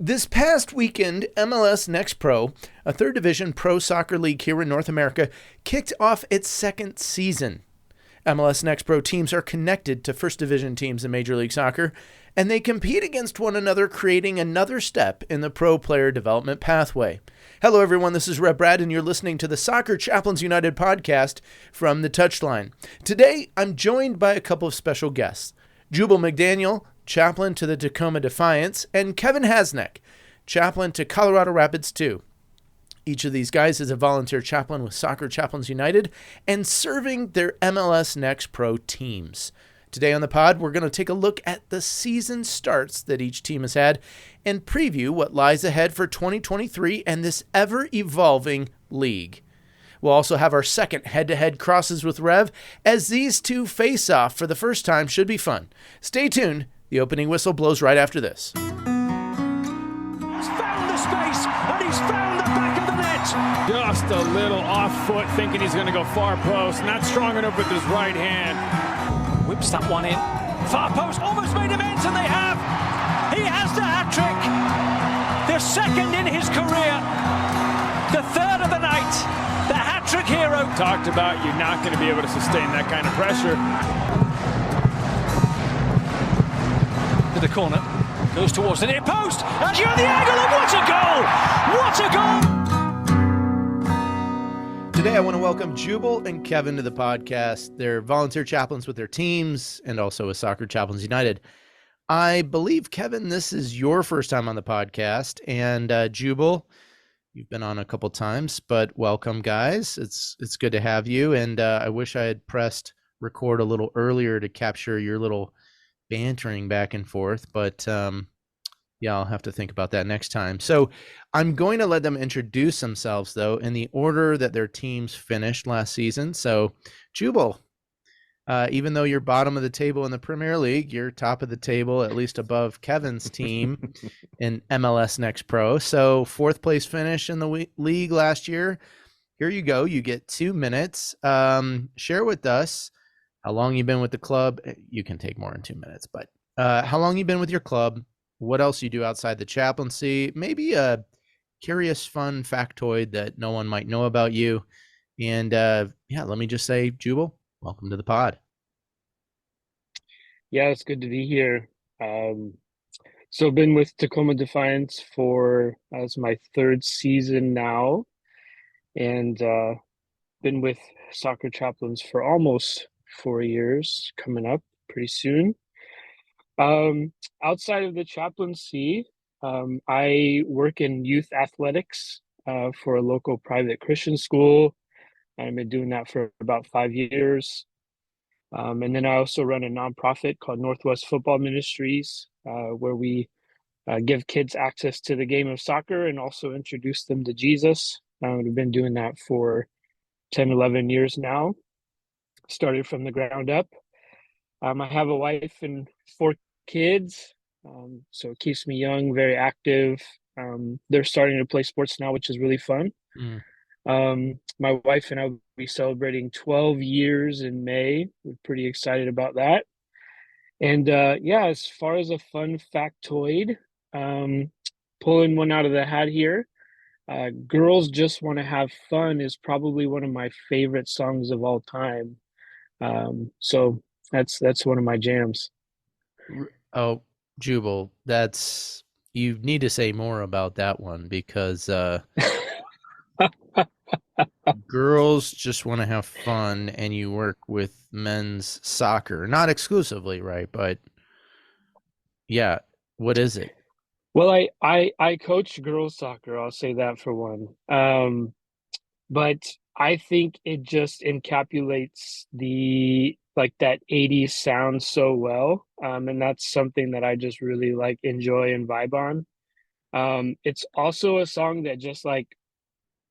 This past weekend, MLS Next Pro, a third division pro soccer league here in North America, kicked off its second season. MLS Next Pro teams are connected to first division teams in Major League Soccer, and they compete against one another, creating another step in the pro player development pathway. Hello, everyone. This is Rev Brad, and you're listening to the Soccer Chaplains United podcast from the Touchline. Today, I'm joined by a couple of special guests. Jubal McDaniel, chaplain to the Tacoma Defiance, and Kevin Hasenack, chaplain to Colorado Rapids 2. Each of these guys is a volunteer chaplain with Soccer Chaplains United and serving their MLS Next Pro teams. Today on the pod, we're going to take a look at the season starts that each team has had and preview what lies ahead for 2023 and this ever-evolving league. We'll also have our second head-to-head crosses with Rev, as these two face off for the first time. Should be fun. Stay tuned. The opening whistle blows right after this. He's found the space, and he's found the back of the net. Just a little off foot, thinking he's going to go far post. Not strong enough with his right hand. Whips that one in. Far post, almost made him ends, and they have. He has the hat-trick. The second in his career. The third of the night. The hat-trick hero. Talked about you're not going to be able to sustain that kind of pressure. To the corner, goes towards the near post, and you're the angle, and what a goal! What a goal! Today I want to welcome Jubal and Kevin to the podcast. They're volunteer chaplains with their teams and also with Soccer Chaplains United. I believe, Kevin, this is your first time on the podcast, and Jubal, you've been on a couple times, but welcome, guys. It's good to have you, and I wish I had pressed record a little earlier to capture your little bantering back and forth, but yeah, I'll have to think about that next time. So I'm going to let them introduce themselves, though, in the order that their teams finished last season. So Jubal, even though you're bottom of the table in the Premier League, you're top of the table, at least above Kevin's team in MLS Next Pro. So fourth place finish in the league last year. Here you go. You get 2 minutes. Share with us how long you've been with the club. You can take more than 2 minutes, but how long you've been with your club, what else you do outside the chaplaincy, maybe a curious, fun factoid that no one might know about you. And yeah, let me just say, Jubal, welcome to the pod. Yeah, it's good to be here. So been with Tacoma Defiance for as my third season now, and been with Soccer Chaplains for almost 4 years, coming up pretty soon. Outside of the chaplaincy, I work in youth athletics for a local private Christian school. I've been doing that for about 5 years. And then I also run a nonprofit called Northwest Football Ministries, where we give kids access to the game of soccer and also introduce them to Jesus. We've been doing that for 10, 11 years now. Started from the ground up. I have a wife and 4 kids, so it keeps me young, very active. They're starting to play sports now, which is really fun. My wife and I will be celebrating 12 years in May. We're pretty excited about that. And yeah, as far as a fun factoid, pulling one out of the hat here, Girls Just Want to Have Fun is probably one of my favorite songs of all time. So that's one of my jams. Oh, Jubal, you need to say more about that one, because girls just want to have fun, and you work with men's soccer, not exclusively, right? But yeah, what is it? Well, I coach girls soccer, I'll say that for one. But I think it just encapsulates that 80s sound so well. And that's something that I just really enjoy and vibe on. It's also a song that just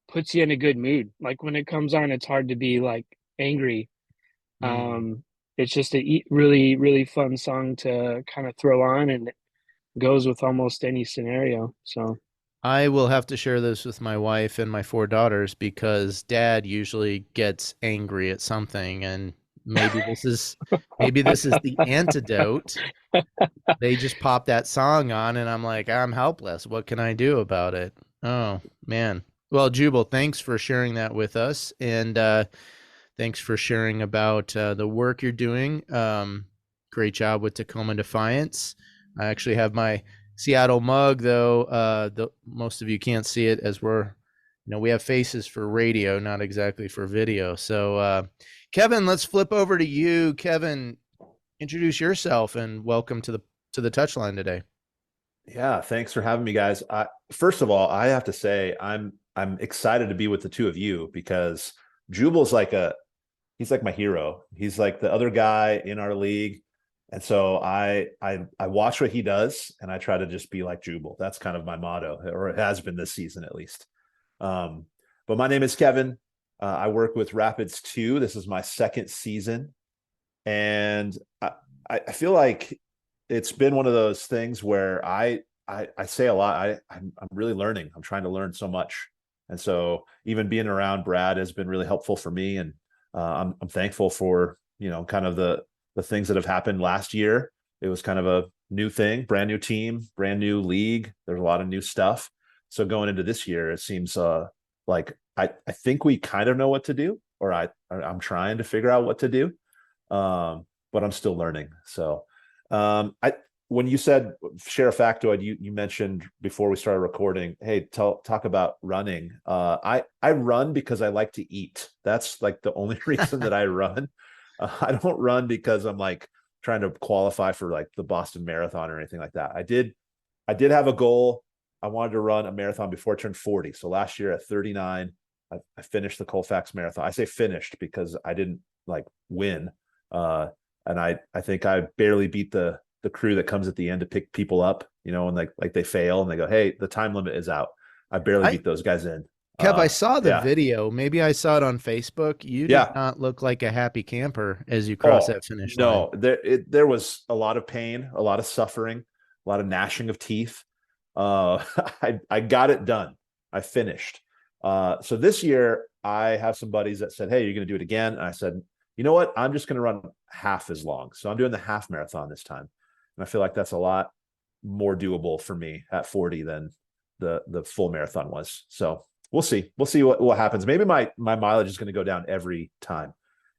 puts you in a good mood. Like when it comes on, it's hard to be angry. It's just a really, really fun song to kind of throw on, and it goes with almost any scenario. So I will have to share this with my wife and my 4 daughters, because Dad usually gets angry at something, and maybe this is the antidote. They just pop that song on and I'm like, I'm helpless. What can I do about it? Oh, man. Well, Jubal, thanks for sharing that with us. And thanks for sharing about the work you're doing. Great job with Tacoma Defiance. I actually have my Seattle mug, though. Most of you can't see it as we have faces for radio, not exactly for video. So, Kevin, let's flip over to you. Kevin, introduce yourself and welcome to the touchline today. Yeah, thanks for having me, guys. First of all, I have to say I'm excited to be with the two of you because Jubal's he's like my hero. He's like the other guy in our league. And so I watch what he does and I try to just be like Jubal. That's kind of my motto, or it has been this season at least. But my name is Kevin. I work with Rapids 2. This is my second season. And I feel like it's been one of those things where I say a lot. I'm really learning. I'm trying to learn so much. And so even being around Brad has been really helpful for me. And I'm thankful for, kind of the things that have happened last year. It was kind of a new thing, brand new team, brand new league. There's a lot of new stuff. So going into this year, it seems like I think we kind of know what to do, or I'm trying to figure out what to do. But I'm still learning. So when you said share a factoid, you mentioned before we started recording, hey, talk about running. I run because I like to eat. That's like the only reason that I run. I don't run because I'm like trying to qualify for like the Boston Marathon or anything like that. I did have a goal. I wanted to run a marathon before I turned 40. So last year at 39, I finished the Colfax Marathon. I say finished because I didn't like win. And I think I barely beat the crew that comes at the end to pick people up, and like they fail and they go, hey, the time limit is out. I barely beat those guys in. Kev, I saw the video. Maybe I saw it on Facebook. You did not look like a happy camper as you crossed that finish line. No, there was a lot of pain, a lot of suffering, a lot of gnashing of teeth. I got it done. I finished. So this year I have some buddies that said, hey, you're going to do it again. And I said, you know what? I'm just going to run half as long. So I'm doing the half marathon this time. And I feel like that's a lot more doable for me at 40 than the full marathon was. So we'll see. We'll see what happens. Maybe my mileage is going to go down every time.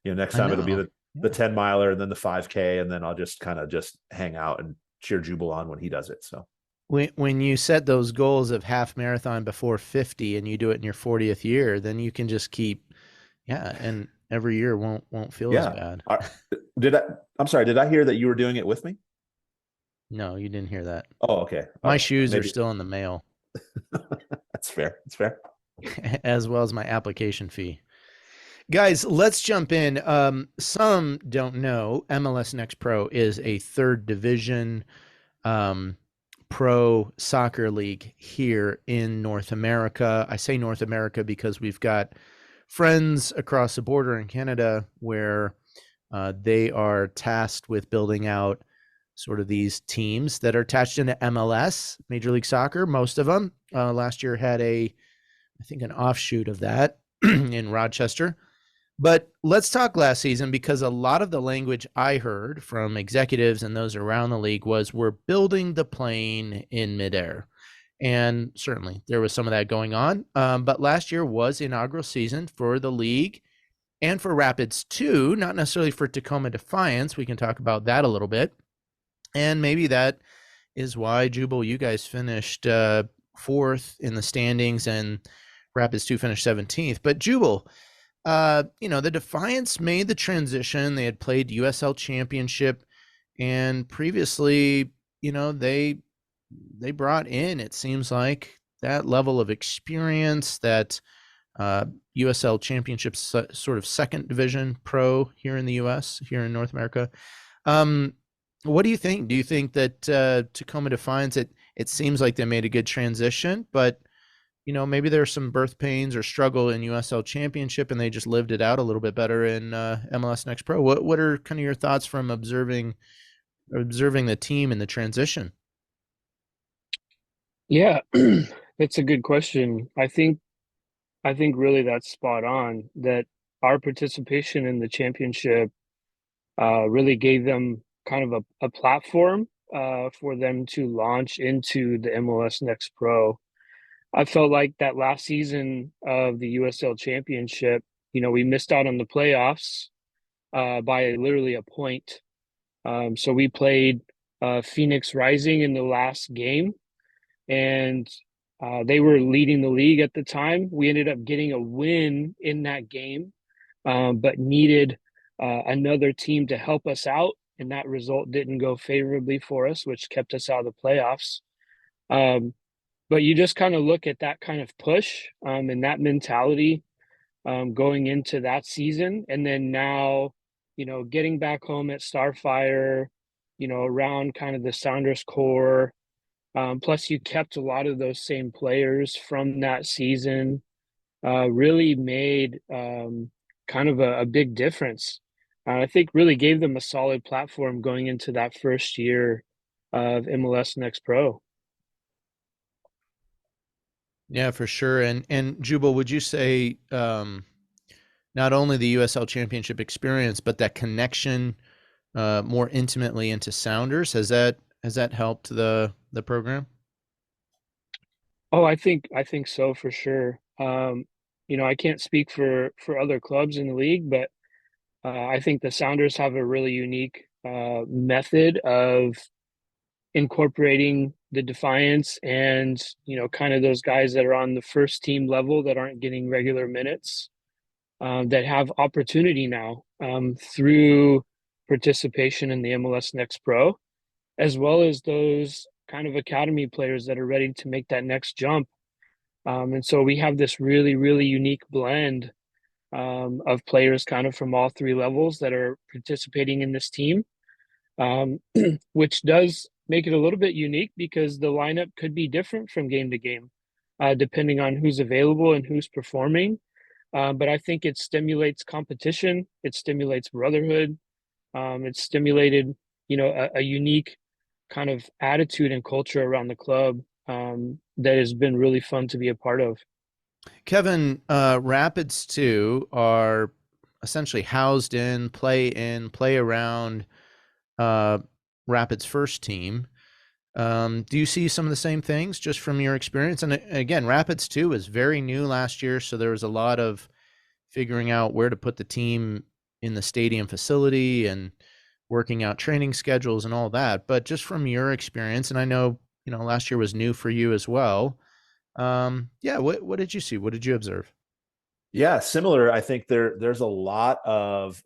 Next time it'll be the 10 miler and then the 5K. And then I'll just kind of just hang out and cheer Jubal on when he does it. So when you set those goals of half marathon before 50 and you do it in your 40th year, then you can just keep, and every year won't feel as bad. I'm sorry. Did I hear that you were doing it with me? No, you didn't hear that. Oh, okay. My shoes are still in the mail. That's fair. That's fair. As well as my application fee. Guys, let's jump in. Some don't know MLS Next Pro is a third division pro soccer league here in North America. I say North America because we've got friends across the border in Canada where they are tasked with building out sort of these teams that are attached into MLS, Major League Soccer, most of them. Last year had I think an offshoot of that in Rochester. But let's talk last season, because a lot of the language I heard from executives and those around the league was we're building the plane in midair. And certainly there was some of that going on. But last year was inaugural season for the league and for Rapids too, not necessarily for Tacoma Defiance. We can talk about that a little bit. And maybe that is why, Jubal, you guys finished fourth in the standings and Rapids 2 finished 17th. But Jubal, the Defiance made the transition. They had played USL Championship, and previously, they brought in, it seems like, that level of experience, that USL Championship sort of second division pro here in the U.S., here in North America. What do you think? Do you think that Tacoma Defiance, it seems like they made a good transition, but maybe there's some birth pains or struggle in USL Championship and they just lived it out a little bit better in MLS Next Pro? What are kind of your thoughts from observing the team in the transition? Yeah, that's a good question. I think really that's spot on, that our participation in the championship really gave them kind of a platform for them to launch into the MLS Next Pro. I felt like that last season of the USL Championship, we missed out on the playoffs by literally a point. So we played Phoenix Rising in the last game, and they were leading the league at the time. We ended up getting a win in that game, but needed another team to help us out, and that result didn't go favorably for us, which kept us out of the playoffs. But you just kind of look at that kind of push and that mentality going into that season. And then now, getting back home at Starfire, around kind of the Sounders core. Plus, you kept a lot of those same players from that season, really made kind of a big difference. I think really gave them a solid platform going into that first year of MLS Next Pro. Yeah, for sure. And Jubal, would you say not only the USL Championship experience, but that connection more intimately into Sounders, has that helped the program? Oh, I think so for sure. I can't speak for other clubs in the league, but I think the Sounders have a really unique method of incorporating the Defiance and kind of those guys that are on the first team level that aren't getting regular minutes, that have opportunity now through participation in the MLS Next Pro, as well as those kind of academy players that are ready to make that next jump. And so we have this really, really unique blend of players kind of from all three levels that are participating in this team, which does make it a little bit unique because the lineup could be different from game to game, depending on who's available and who's performing. But I think it stimulates competition. It stimulates brotherhood. It's stimulated, a unique kind of attitude and culture around the club that has been really fun to be a part of. Kevin, Rapids 2 are essentially housed in, play around Rapids first team. Do you see some of the same things just from your experience? And again, Rapids 2 was very new last year, so there was a lot of figuring out where to put the team in the stadium facility and working out training schedules and all that. But just from your experience, and I know, last year was new for you as well. What did you see? What did you observe? Yeah, similar. I think there's a lot of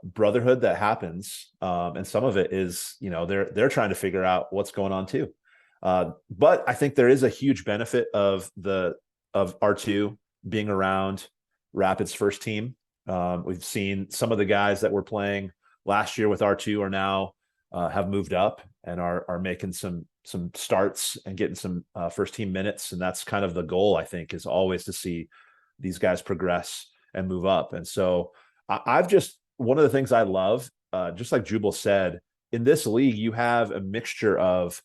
brotherhood that happens, and some of it is, they're trying to figure out what's going on too. But I think there is a huge benefit of R2 being around Rapids first team. We've seen some of the guys that were playing last year with R2 are now have moved up and are making some starts and getting some first team minutes, and that's kind of the goal. I think is always to see these guys progress and move up. And so I've just, one of the things I love, just like Jubal said, in this league, you have a mixture of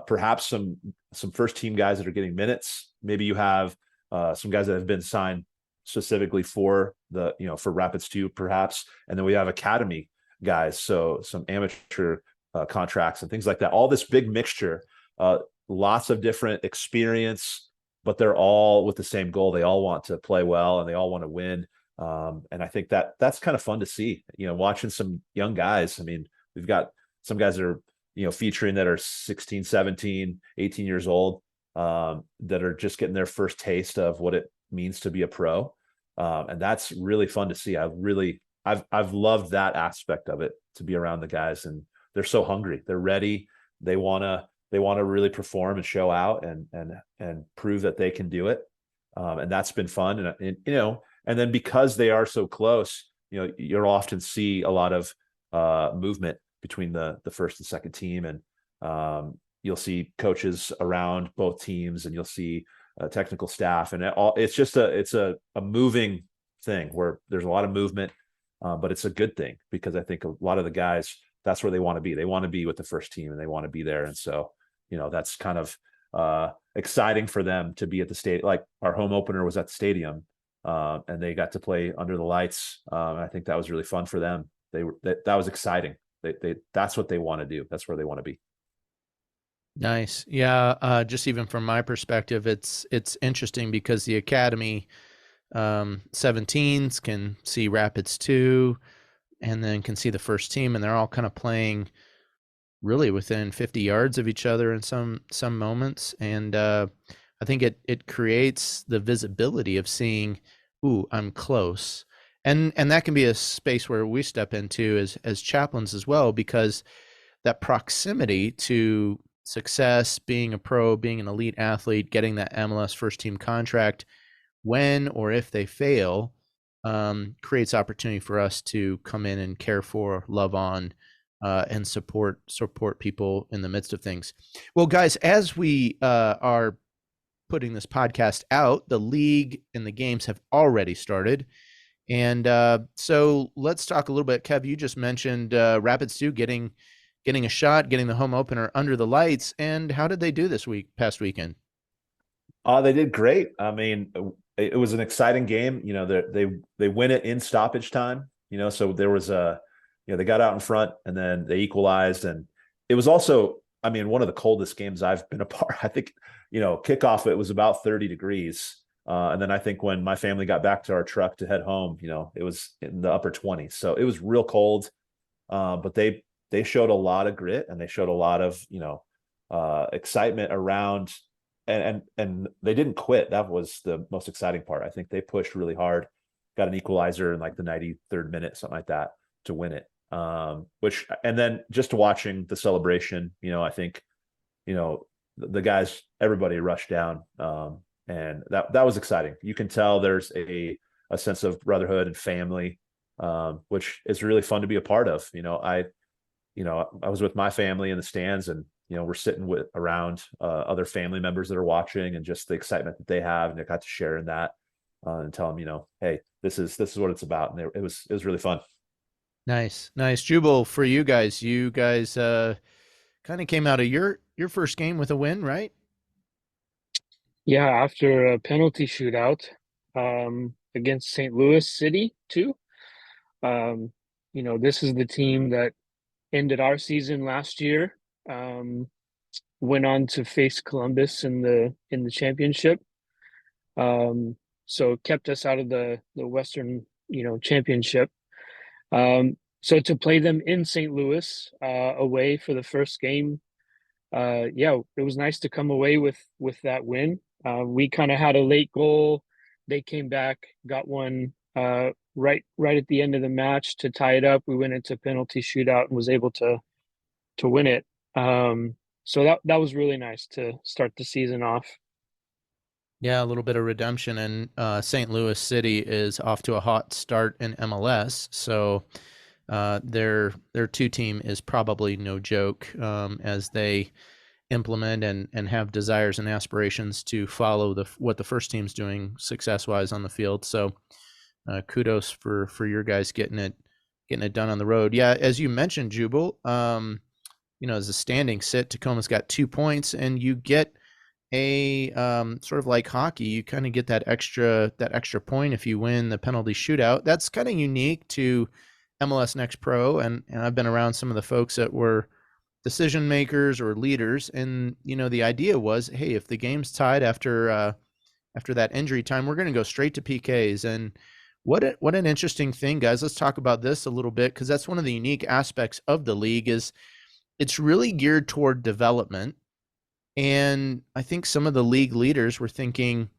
perhaps some first team guys that are getting minutes. Maybe you have some guys that have been signed specifically for for Rapids 2 perhaps. And then we have academy guys. So some amateur contracts and things like that. All this big mixture, lots of different experience, but they're all with the same goal. They all want to play well and they all want to win. And I think that's kind of fun to see, watching some young guys. I mean, we've got some guys that are, featuring that are 16, 17, 18 years old, that are just getting their first taste of what it means to be a pro. And that's really fun to see. I've loved that aspect of it, to be around the guys, and they're so hungry. They're ready. They want to really perform and show out and prove that they can do it. And that's been fun. And then because they are so close, you'll often see a lot of movement between the first and second team. And you'll see coaches around both teams, and you'll see technical staff, and it's just a moving thing where there's a lot of movement, but it's a good thing, because I think a lot of the guys, that's where they want to be. They want to be with the first team and they want to be there. And so, that's kind of exciting for them to be at the state. Like our home opener was at the stadium, and they got to play under the lights. And I think that was really fun for them. that was exciting. That's what they want to do. That's where they want to be. Nice. Yeah. Just even from my perspective, it's interesting because the Academy 17s can see Rapids 2 and then can see the first team, and they're all kind of playing really within 50 yards of each other in some moments. And I think it creates the visibility of seeing, ooh, I'm close. And that can be a space where we step into as chaplains as well, because that proximity to success, being a pro, being an elite athlete, getting that MLS first team contract, when or if they fail, creates opportunity for us to come in and care for, love on, and support people in the midst of things. Well, guys, as we are putting this podcast out, the league and the games have already started. And so let's talk a little bit. Kev, you just mentioned Rapids 2 getting a shot, getting the home opener under the lights. And how did they do this past weekend? They did great. I mean, it was an exciting game. You know, they win it in stoppage time. You know, so there was they got out in front and then they equalized. And it was also, I mean, one of the coldest games I've been a part. I think, kickoff, it was about 30 degrees. And then I think when my family got back to our truck to head home, it was in the upper 20s. So it was real cold. But they showed a lot of grit, and they showed a lot of, excitement around, and they didn't quit. That was the most exciting part. I think they pushed really hard, got an equalizer in like the 93rd minute, something like that, to win it. And then just watching the celebration, I think, the guys, everybody rushed down. And that was exciting. You can tell there's a sense of brotherhood and family, which is really fun to be a part of. I was with my family in the stands, and we're sitting around other family members that are watching, and just the excitement that they have, and I got to share in that and tell them, hey, this is what it's about, and it was really fun. Nice. Jubal, for you guys kind of came out of your first game with a win, right? Yeah, after a penalty shootout against St. Louis City too. This is the team that ended our season last year. Went on to face Columbus in the championship. So kept us out of the Western, championship. So to play them in St. Louis away for the first game, it was nice to come away with that win. We kind of had a late goal. They came back, got one right at the end of the match to tie it up. We went into penalty shootout and was able to win it. So that was really nice to start the season off. Yeah, a little bit of redemption, and St. Louis City is off to a hot start in MLS. So their 2 team is probably no joke as they implement and have desires and aspirations to follow what the first team's doing success-wise on the field. So kudos for your guys getting it done on the road. Yeah, as you mentioned, Jubal, as a standing sit, Tacoma's got 2 points, and you get a sort of like hockey, you kind of get that extra point if you win the penalty shootout. That's kind of unique to MLS Next Pro, and I've been around some of the folks that were decision makers or leaders, and the idea was, hey, if the game's tied after that injury time, we're going to go straight to PKs. And what an interesting thing, guys. Let's talk about this a little bit, because that's one of the unique aspects of the league. Is it's really geared toward development, and I think some of the league leaders were thinking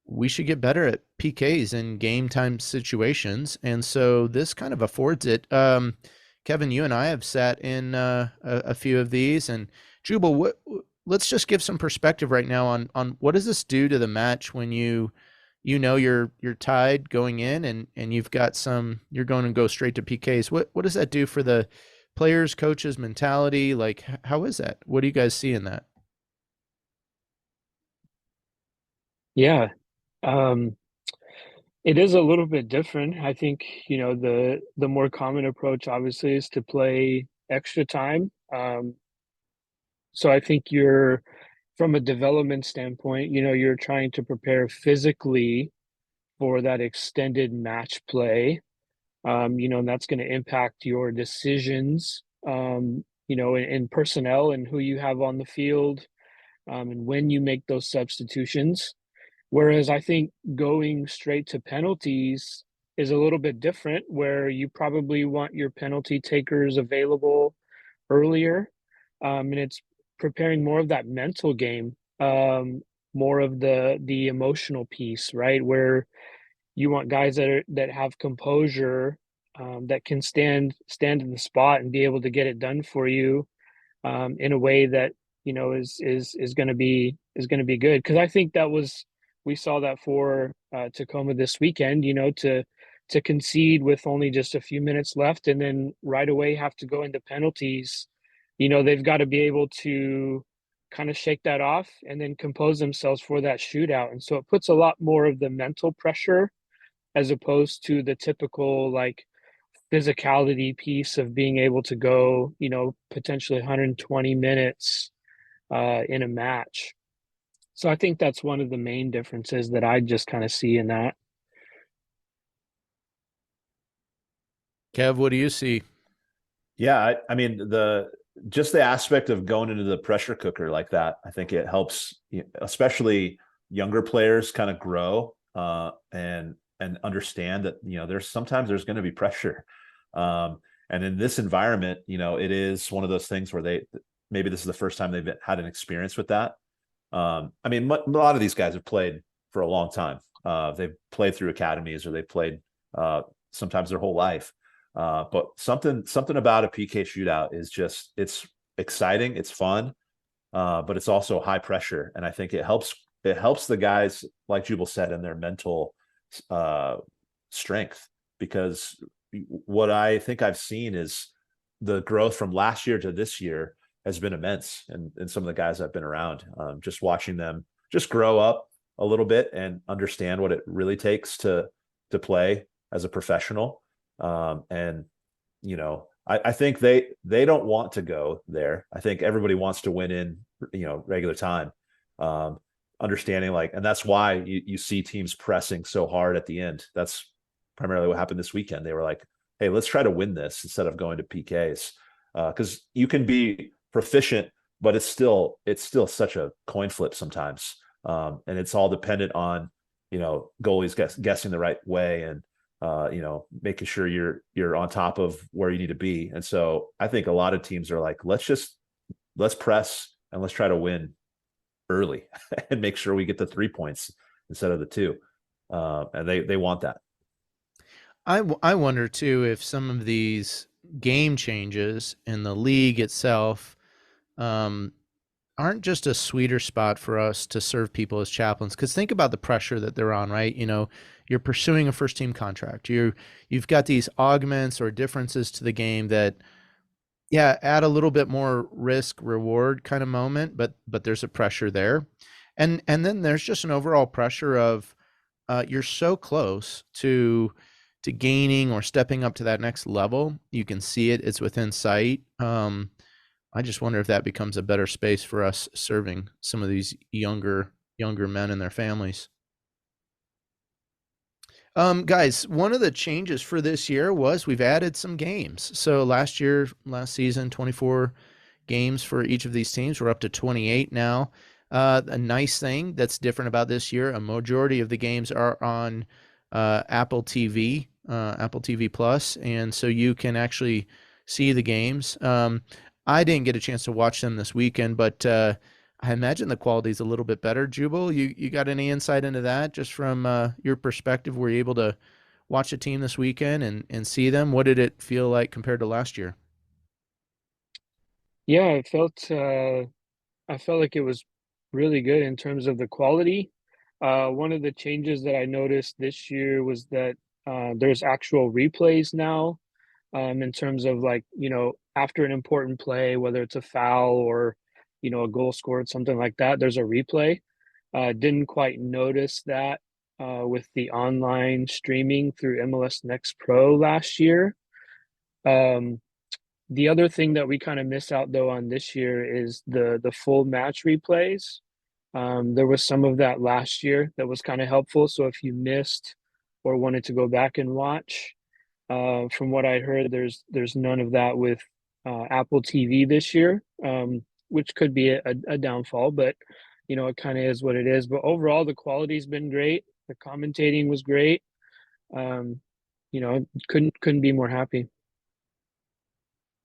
we should get better at PKs in game time situations, and so this kind of affords it. Kevin, you and I have sat in a few of these, and Jubal, let's just give some perspective right now on what does this do to the match when you're tied going in, and you've got you're going to go straight to PKs. What does that do for the players, coaches, mentality? Like, how is that? What do you guys see in that? Yeah. It is a little bit different. I think, the more common approach obviously is to play extra time. So I think from a development standpoint, you're trying to prepare physically for that extended match play. And that's going to impact your decisions, in personnel and who you have on the field, and when you make those substitutions. Whereas I think going straight to penalties is a little bit different, where you probably want your penalty takers available earlier. And it's preparing more of that mental game, more of the emotional piece, right? Where you want guys that have composure, that can stand in the spot and be able to get it done for you, in a way that is going to be good. Because I think we saw that for Tacoma this weekend. To concede with only just a few minutes left and then right away have to go into penalties. They've got to be able to kind of shake that off and then compose themselves for that shootout. And so it puts a lot more of the mental pressure as opposed to the typical like physicality piece of being able to go, potentially 120 minutes in a match. So I think that's one of the main differences that I just kind of see in that. Kev, what do you see? Yeah, I mean the aspect of going into the pressure cooker like that, I think it helps, especially younger players, kind of grow and understand that there's going to be pressure, and in this environment, it is one of those things where maybe this is the first time they've had an experience with that. I mean, a lot of these guys have played for a long time. They've played through academies, or they played sometimes their whole life. But something about a PK shootout is just, it's exciting, it's fun, but it's also high pressure, and I think it helps the guys, like Jubal said, in their mental strength, because what I think I've seen is the growth from last year to this year has been immense, and some of the guys I've been around, just watching them just grow up a little bit and understand what it really takes to play as a professional. And I think they don't want to go there. I think everybody wants to win in regular time, understanding and that's why you see teams pressing so hard at the end. That's primarily what happened this weekend. They were like, hey, let's try to win this instead of going to PKs, because you can be proficient, but it's still such a coin flip sometimes, and it's all dependent on goalies guessing the right way, and making sure you're on top of where you need to be. And so I think a lot of teams are like, let's press and let's try to win early and make sure we get the 3 points instead of the 2. And they want that. I wonder too if some of these game changes in the league itself aren't just a sweeter spot for us to serve people as chaplains. Because think about the pressure that they're on, right? You're pursuing a first team contract. You've got these augments or differences to the game that, add a little bit more risk reward kind of moment, but there's a pressure there. And then there's just an overall pressure of you're so close to gaining or stepping up to that next level. You can see it. It's within sight. I just wonder if that becomes a better space for us serving some of these younger men and their families. Guys, one of the changes for this year was we've added some games. So last season, 24 games for each of these teams. We're up to 28 now. A nice thing that's different about this year, a majority of the games are on Apple TV, Apple TV Plus, and so you can actually see the games. I didn't get a chance to watch them this weekend, but I imagine the quality is a little bit better. Jubal, you got any insight into that just from your perspective? Were you able to watch a team this weekend and see them? What did it feel like compared to last year? Yeah, I felt like it was really good in terms of the quality. One of the changes that I noticed this year was that there's actual replays now, in terms of after an important play, whether it's a foul or, a goal scored, something like that, there's a replay. Didn't quite notice that with the online streaming through MLS Next Pro last year. The other thing that we kind of miss out though on this year is the full match replays. There was some of that last year that was kind of helpful. So if you missed or wanted to go back and watch, From what I heard, there's none of that with Apple TV this year, which could be a downfall, but it kind of is what it is. But overall, the quality's been great. The commentating was great. Um, couldn't be more happy.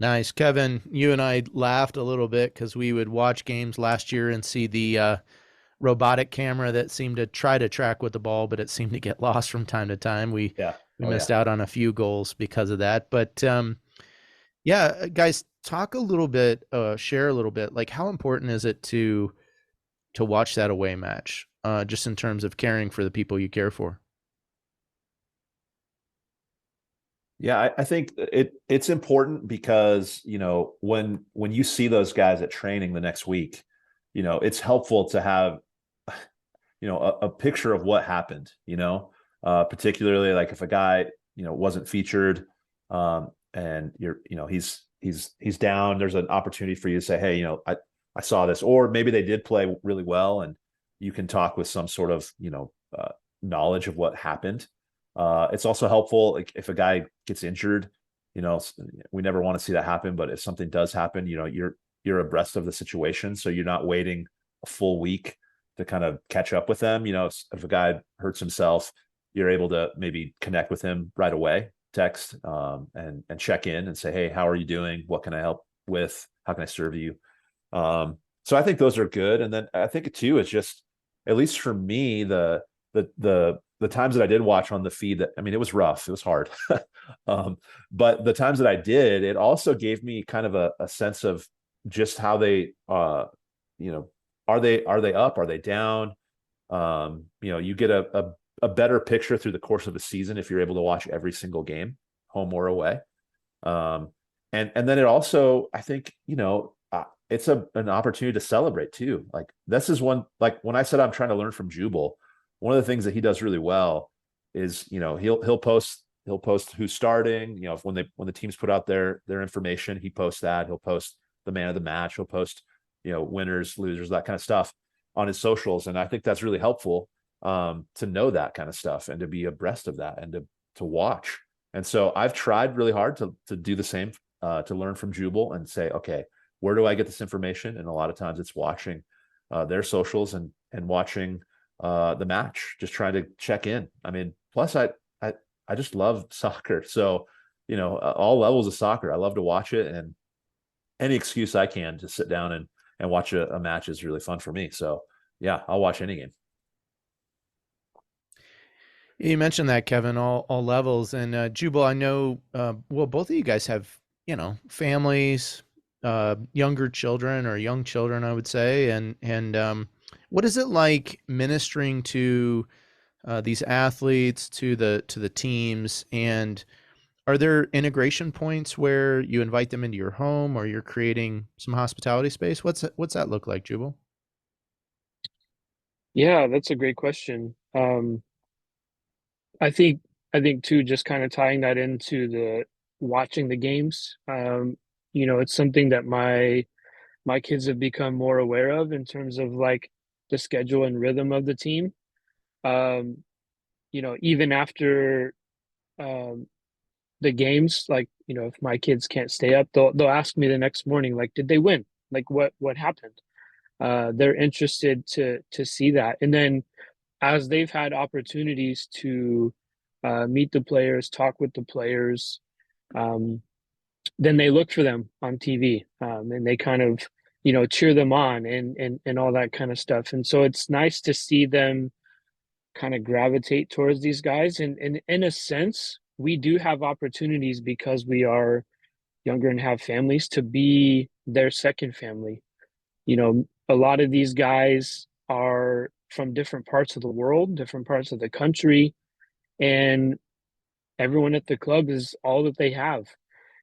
Nice. Kevin, you and I laughed a little bit because we would watch games last year and see the robotic camera that seemed to try to track with the ball, but it seemed to get lost from time to time. We missed out on a few goals because of that. But yeah, guys, talk a little bit, share a little bit, like how important is it to watch that away match, just in terms of caring for the people you care for? Yeah, I think it's important because, when you see those guys at training the next week, it's helpful to have, a picture of what happened, particularly like if a guy, wasn't featured, and he's down, there's an opportunity for you to say, hey, I saw this, or maybe they did play really well and you can talk with some sort of, knowledge of what happened. It's also helpful, like if a guy gets injured, we never want to see that happen, but if something does happen, you're abreast of the situation. So you're not waiting a full week to kind of catch up with them. If a guy hurts himself, you're able to maybe connect with him right away, text, and check in and say, hey, how are you doing? What can I help with? How can I serve you? So I think those are good. And then I think too, it's just, at least for me, the times that I did watch on the feed, it was rough. It was hard. But the times that I did, it also gave me kind of a sense of just how they, are they up? Are they down? You get a better picture through the course of the season if you're able to watch every single game, home or away. And then it also, I think, it's an opportunity to celebrate too. Like this is one, like when I said I'm trying to learn from Jubal, one of the things that he does really well is, he'll post who's starting, when the teams put out their information, he posts that. He'll post the man of the match. He'll post, winners, losers, that kind of stuff on his socials. And I think that's really helpful, to know that kind of stuff and to be abreast of that and to watch. And so I've tried really hard to do the same, to learn from Jubal and say, okay, where do I get this information? And a lot of times it's watching their socials and watching the match, just trying to check in. Plus I just love soccer. So, all levels of soccer, I love to watch it, and any excuse I can to sit down and watch a match is really fun for me. So yeah, I'll watch any game. You mentioned that, Kevin, all levels. And Jubal, I know, both of you guys have, families, younger children or young children, I would say. And what is it like ministering to these athletes, to the teams? And are there integration points where you invite them into your home or you're creating some hospitality space? What's that look like, Jubal? Yeah, that's a great question. I think too, just kind of tying that into the watching the games. It's something that my kids have become more aware of in terms of like the schedule and rhythm of the team. Even after the games, like, if my kids can't stay up, they'll ask me the next morning, like, did they win? Like what happened? They're interested to see that. And then as they've had opportunities to meet the players, talk with the players, then they look for them on TV, and they kind of, cheer them on and all that kind of stuff. And so it's nice to see them kind of gravitate towards these guys. And in a sense, we do have opportunities because we are younger and have families to be their second family. A lot of these guys are from different parts of the world, different parts of the country, and everyone at the club is all that they have.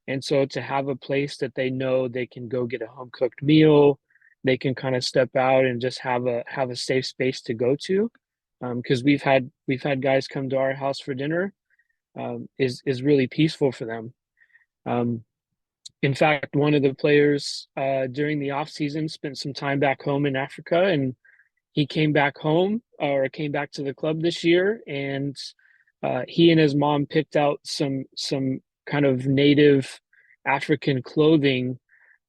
And so to have a place that they know they can go get a home cooked meal, they can kind of step out and just have a safe space to go to, because we've had guys come to our house for dinner, is really peaceful for them. In fact, one of the players during the off season spent some time back home in Africa, and he came back home or came back to the club this year, and he and his mom picked out some kind of native African clothing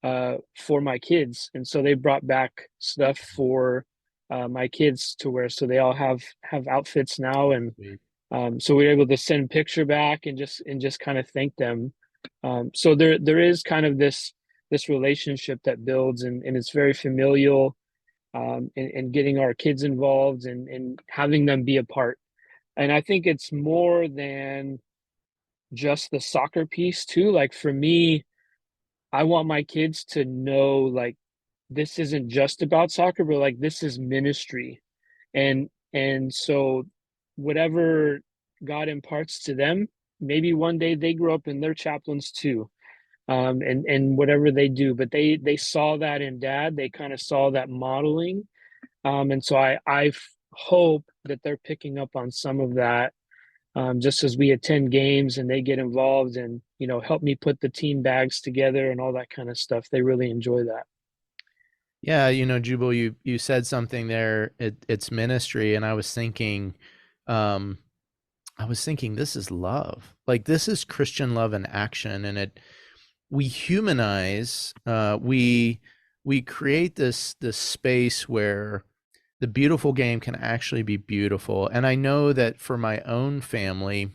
for my kids, and so they brought back stuff for my kids to wear. So they all have outfits now, and so we were able to send picture back and just kind of thank them. So there is kind of this relationship that builds, and it's very familial, and getting our kids involved and having them be a part. And I think it's more than just the soccer piece too. Like for me, I want my kids to know, like, this isn't just about soccer, but like this is ministry. And so whatever God imparts to them, maybe one day they grow up and they're chaplains too. And whatever they do, but they saw that in dad, they kind of saw that modeling. And so I hope that they're picking up on some of that, just as we attend games and they get involved and, help me put the team bags together and all that kind of stuff. They really enjoy that. Yeah, Jubal, you said something there. It's ministry, and I was thinking, this is love. Like, this is Christian love in action, and we humanize. We create this space where the beautiful game can actually be beautiful. And I know that for my own family,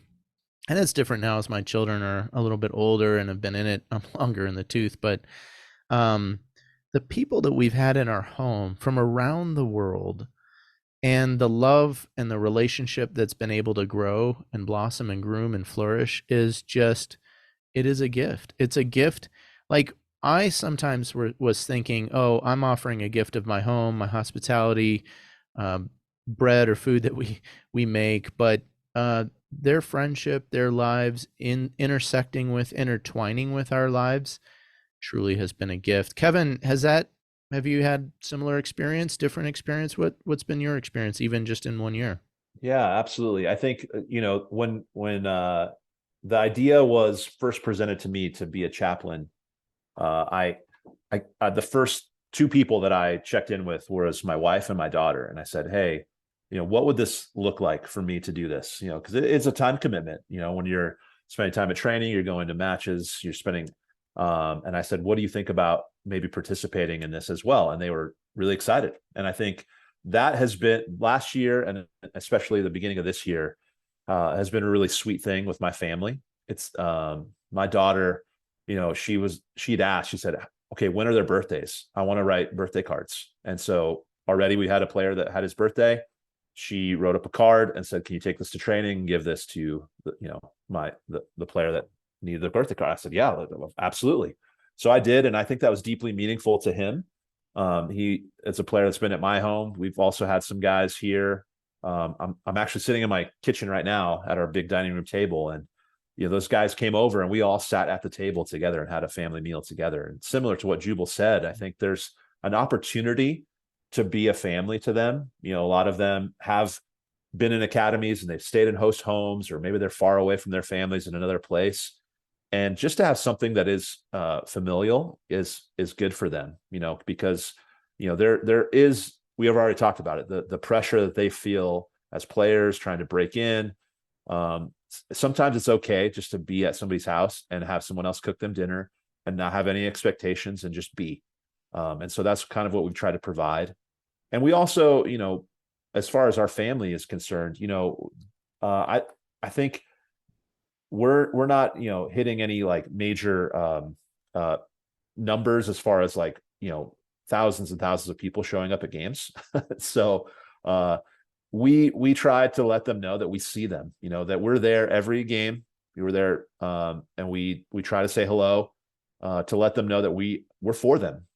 and it's different now as my children are a little bit older and have been in it longer in the tooth, but the people that we've had in our home from around the world, and the love and the relationship that's been able to grow and blossom and groom and flourish is it is a gift. It's a gift. Like, I sometimes was thinking, oh, I'm offering a gift of my home, my hospitality, bread or food that we make, but their friendship, their lives intertwining with our lives truly has been a gift. Kevin, have you had similar experience, different experience? What's been your experience, even just in 1 year? Yeah, absolutely. I think, when the idea was first presented to me to be a chaplain, the first two people that I checked in with was my wife and my daughter. And I said, hey, what would this look like for me to do this? Because it's a time commitment, when you're spending time at training, you're going to matches, you're spending, and I said, what do you think about maybe participating in this as well? And they were really excited. And I think that has been last year, and especially the beginning of this year, has been a really sweet thing with my family. It's my daughter, she'd asked, she said, okay, when are their birthdays? I want to write birthday cards. And so already we had a player that had his birthday. She wrote up a card and said, can you take this to training and give this to the player that needed the birthday card? I said, yeah, absolutely. So I did. And I think that was deeply meaningful to him. It's a player that's been at my home. We've also had some guys here. I'm actually sitting in my kitchen right now at our big dining room table, and those guys came over and we all sat at the table together and had a family meal together. And similar to what Jubal said, I think there's an opportunity to be a family to them. A lot of them have been in academies and they've stayed in host homes, or maybe they're far away from their families in another place. And just to have something that is familial is good for them, because there is, we have already talked about it, the pressure that they feel as players trying to break in. Sometimes it's okay just to be at somebody's house and have someone else cook them dinner and not have any expectations and just be. And so that's kind of what we've tried to provide. And we also, as far as our family is concerned, I think we're not, hitting any like major numbers as far as like, thousands and thousands of people showing up at games. So we try to let them know that we see them, that we're there every game. We were there, and we try to say hello, to let them know that we're for them.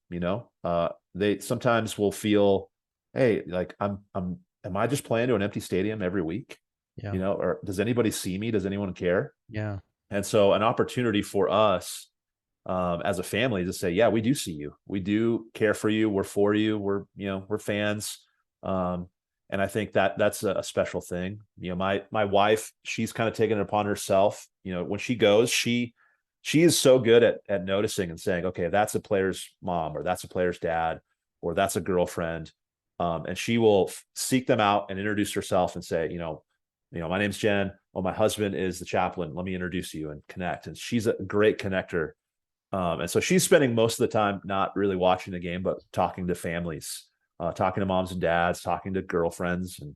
They sometimes will feel, hey, like am I just playing to an empty stadium every week? Yeah. Or does anybody see me? Does anyone care? Yeah. And so an opportunity for us as a family to say, yeah, we do see you. We do care for you. We're for you. We're fans. And I think that's a special thing. My wife, she's kind of taken it upon herself, when she goes, she is so good at noticing and saying, okay, that's a player's mom, or that's a player's dad, or that's a girlfriend. And she will seek them out and introduce herself and say, my name's Jen. well, my husband is the chaplain. Let me introduce you and connect. And she's a great connector. And so she's spending most of the time not really watching the game, but talking to families, talking to moms and dads, talking to girlfriends. And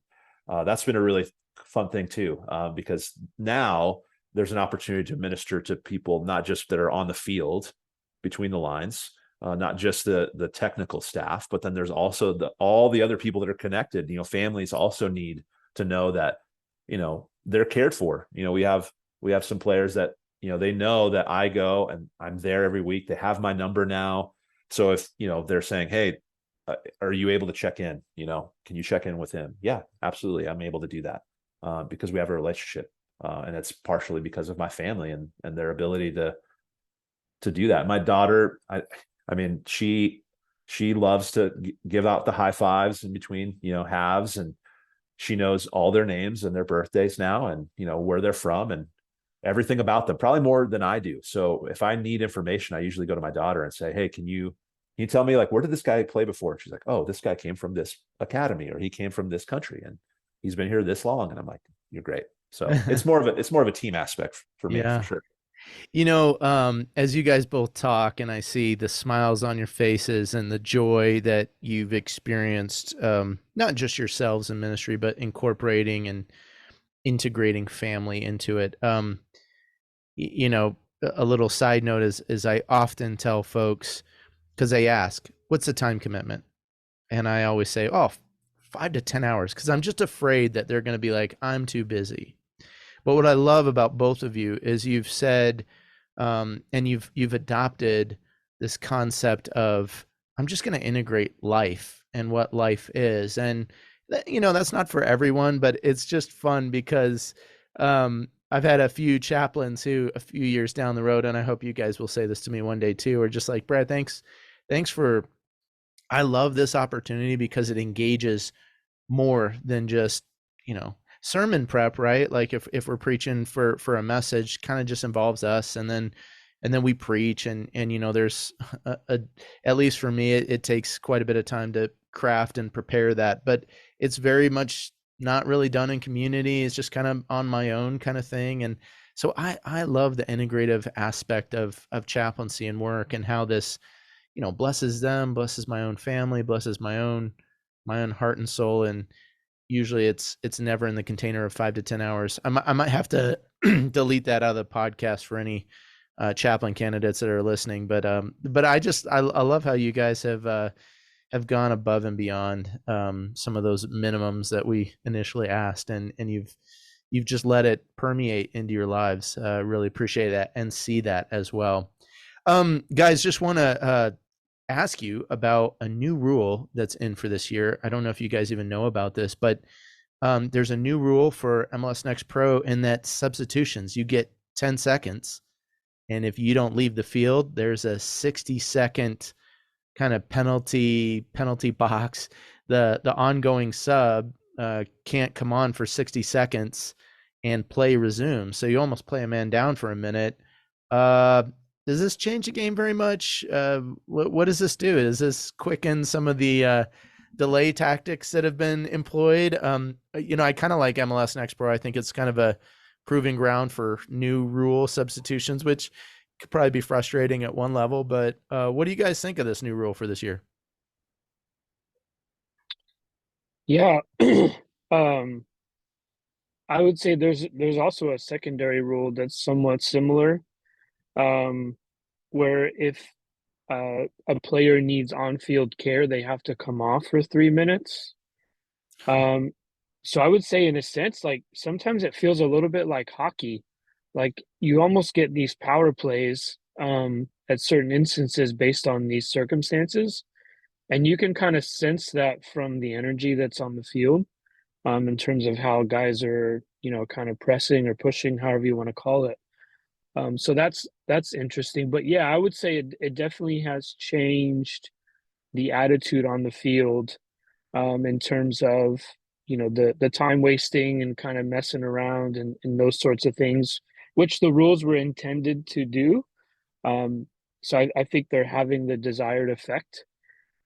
that's been a really fun thing too, because now there's an opportunity to minister to people, not just that are on the field between the lines, not just the technical staff, but then there's also all the other people that are connected. Families also need to know that, they're cared for. We have some players that, they know that I go and I'm there every week. They have my number now. So if, they're saying, hey, are you able to check in? Can you check in with him? Yeah, absolutely. I'm able to do that because we have a relationship. And it's partially because of my family and their ability to do that. My daughter, I mean, she loves to give out the high fives in between, halves, and she knows all their names and their birthdays now and, where they're from and everything about them, probably more than I do. So if I need information, I usually go to my daughter and say, hey, can you tell me, like, where did this guy play before? And she's like, oh, this guy came from this academy, or he came from this country and he's been here this long. And I'm like, you're great. So it's more of a team aspect for me, for sure. As you guys both talk and I see the smiles on your faces and the joy that you've experienced, not just yourselves in ministry, but incorporating and integrating family into it. A little side note is I often tell folks, because they ask, what's the time commitment? And I always say, 5 to 10 hours, because I'm just afraid that they're going to be like, I'm too busy. But what I love about both of you is you've said, and you've adopted this concept of, I'm just going to integrate life and what life is. And, that's not for everyone, but it's just fun because I've had a few chaplains who a few years down the road, and I hope you guys will say this to me one day too, are just like, Brad, thanks for, I love this opportunity because it engages more than just, sermon prep, right? Like if we're preaching for a message, kind of just involves us, and then we preach, and there's at least for me, it takes quite a bit of time to craft and prepare that, but it's very much not really done in community. It's just kind of on my own kind of thing. And so I love the integrative aspect of chaplaincy and work, and how this, blesses them, blesses my own family, blesses my own heart and soul. And usually it's never in the container of 5 to 10 hours. I might have to delete that out of the podcast for any chaplain candidates that are listening. But I love how you guys have gone above and beyond some of those minimums that we initially asked, and you've just let it permeate into your lives. Really appreciate that and see that as well. Guys, just want to ask you about a new rule that's in for this year. I don't know if you guys even know about this, but there's a new rule for MLS Next Pro, in that substitutions, you get 10 seconds. And if you don't leave the field, there's a 60-second kind of penalty box. The ongoing sub can't come on for 60 seconds and play resumes. So you almost play a man down for a minute. Does this change the game very much? What does this do? Does this quicken some of the delay tactics that have been employed? I kind of like MLS Next Pro. I think it's kind of a proving ground for new rule substitutions, which could probably be frustrating at one level. But what do you guys think of this new rule for this year? Yeah, I would say there's also a secondary rule that's somewhat similar, where if a player needs on-field care, they have to come off for 3 minutes. So I would say, in a sense, like, sometimes it feels a little bit like hockey. Like, you almost get these power plays at certain instances based on these circumstances. And you can kind of sense that from the energy that's on the field, in terms of how guys are, kind of pressing or pushing, however you want to call it. So that's interesting. But yeah, I would say it definitely has changed the attitude on the field, in terms of, the time wasting and kind of messing around and those sorts of things, which the rules were intended to do. So I think they're having the desired effect.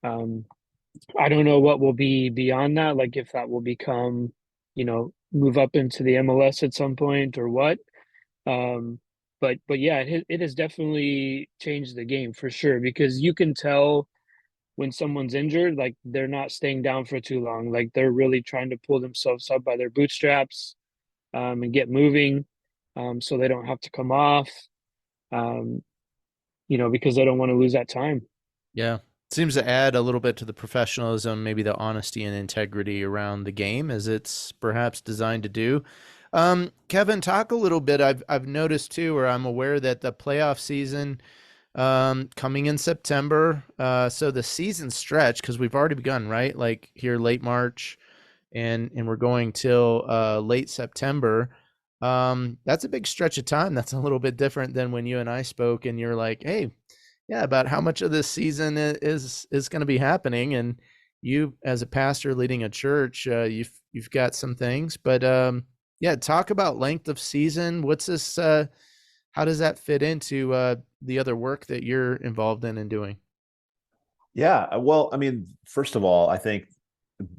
I don't know what will be beyond that, like if that will become, move up into the MLS at some point or what. But yeah, it has definitely changed the game for sure, because you can tell when someone's injured, like they're not staying down for too long. Like they're really trying to pull themselves up by their bootstraps, and get moving, so they don't have to come off, um, because they don't want to lose that time. Yeah. Seems to add a little bit to the professionalism, maybe the honesty and integrity around the game, as it's perhaps designed to do. Kevin, talk a little bit. I've noticed too, or I'm aware that the playoff season coming in September. So the season stretch, because we've already begun, right? Like here late March, and we're going till late September. That's a big stretch of time. That's a little bit different than when you and I spoke, and you're like, hey, yeah, about how much of this season is going to be happening. And you, as a pastor leading a church, you've got some things, but yeah, talk about length of season. What's this? How does that fit into the other work that you're involved in and doing? Yeah, well, I mean, first of all, I think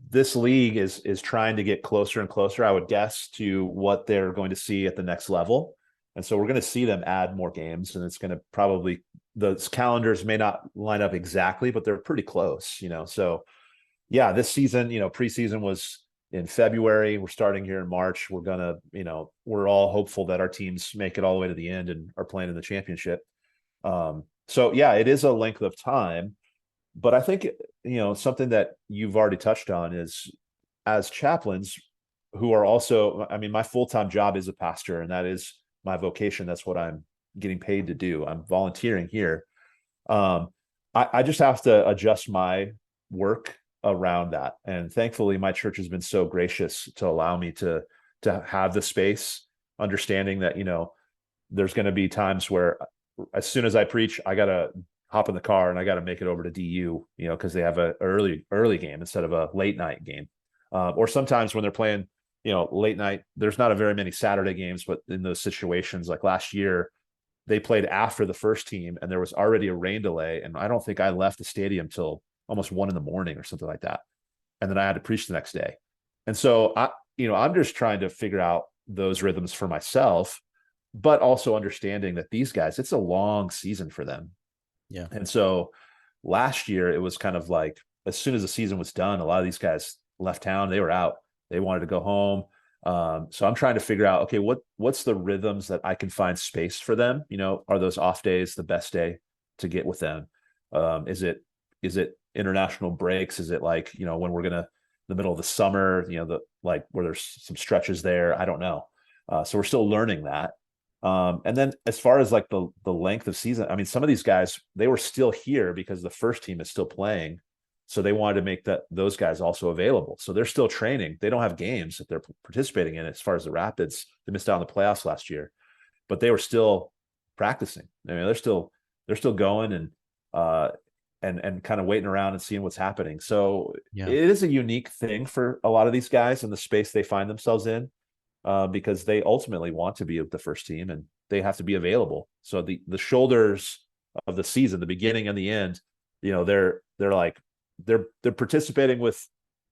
this league is trying to get closer and closer, I would guess, to what they're going to see at the next level. And so we're going to see them add more games, and it's going to probably, those calendars may not line up exactly, but they're pretty close, So yeah, this season, preseason was in February. We're starting here in March. We're going to, we're all hopeful that our teams make it all the way to the end and are playing in the championship. So yeah, it is a length of time, but I think, something that you've already touched on is, as chaplains who are also, I mean, my full-time job is a pastor, and that is my vocation. That's what I'm getting paid to do. I'm volunteering here. I just have to adjust my work around that. And thankfully my church has been so gracious to allow me to have the space, understanding that, there's going to be times where as soon as I preach, I got to hop in the car and I got to make it over to DU, because they have a early game instead of a late night game. Or sometimes when they're playing, late night, there's not a very many Saturday games, but in those situations, like last year, they played after the first team and there was already a rain delay. And I don't think I left the stadium till almost 1 a.m. or something like that. And then I had to preach the next day. And so I'm just trying to figure out those rhythms for myself, but also understanding that these guys, it's a long season for them. Yeah. And so last year it was kind of like, as soon as the season was done, a lot of these guys left town, they were out, they wanted to go home. So I'm trying to figure out, okay, what's the rhythms that I can find space for them? Are those off days the best day to get with them? Is it international breaks? Is it like, when we're gonna, the middle of the summer, where there's some stretches there? I don't know. So we're still learning that. And then as far as like the length of season, I mean, some of these guys, they were still here because the first team is still playing. So they wanted to make those guys also available. So they're still training. They don't have games that they're participating in. As far as the Rapids, they missed out on the playoffs last year, but they were still practicing. I mean, they're still going and kind of waiting around and seeing what's happening. So Yeah. it is a unique thing for a lot of these guys in the space they find themselves in, because they ultimately want to be with the first team and they have to be available. So the shoulders of the season, the beginning and the end, they're like, they're participating with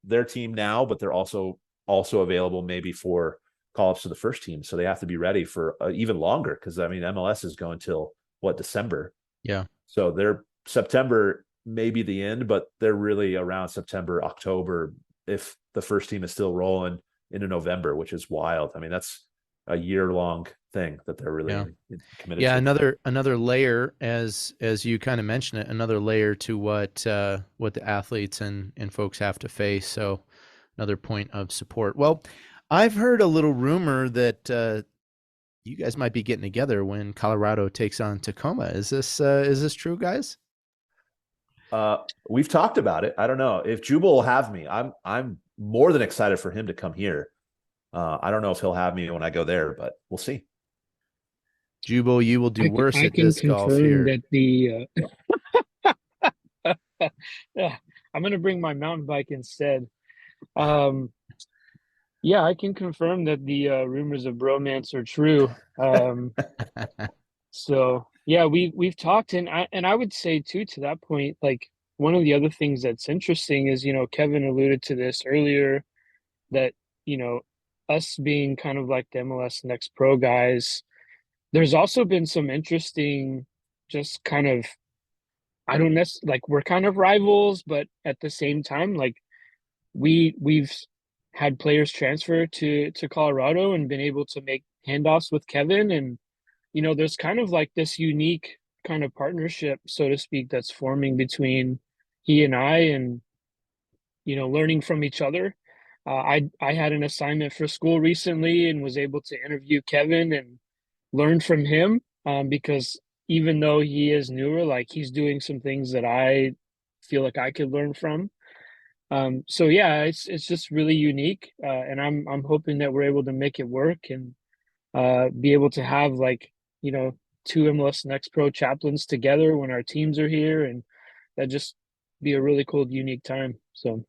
their team now, but they're also available maybe for call-ups to the first team. So they have to be ready for even longer, because I mean, MLS is going till December. Yeah. So they're September may be the end, but they're really around September, October, if the first team is still rolling into November, which is wild. I mean, that's a year-long thing that they're really committed to. Yeah, another layer, as you kind of mentioned it, another layer to what the athletes and folks have to face. So another point of support. Well, I've heard a little rumor that you guys might be getting together when Colorado takes on Tacoma. Is this true, guys? We've talked about it. I don't know if Jubal will have me. I'm more than excited for him to come here. I don't know if he'll have me when I go there, but we'll see. Jubal, you will do worse I at can disc golf confirm here. that the yeah, I'm gonna bring my mountain bike instead. Yeah, I can confirm that the rumors of bromance are true. So yeah, we've talked, and I would say too, to that point, like one of the other things that's interesting is, Kevin alluded to this earlier, that, us being kind of like the MLS Next Pro guys, there's also been some interesting, just kind of, I don't necessarily like, we're kind of rivals, but at the same time, like we've had players transfer to Colorado and been able to make handoffs with Kevin, and there's kind of like this unique kind of partnership, so to speak, that's forming between he and I, and learning from each other. I had an assignment for school recently and was able to interview Kevin and learn from him, because even though he is newer, like he's doing some things that I feel like I could learn from. So yeah, it's just really unique, and I'm hoping that we're able to make it work and be able to have like two MLS Next Pro chaplains together when our teams are here, and that just be a really cool, unique time. So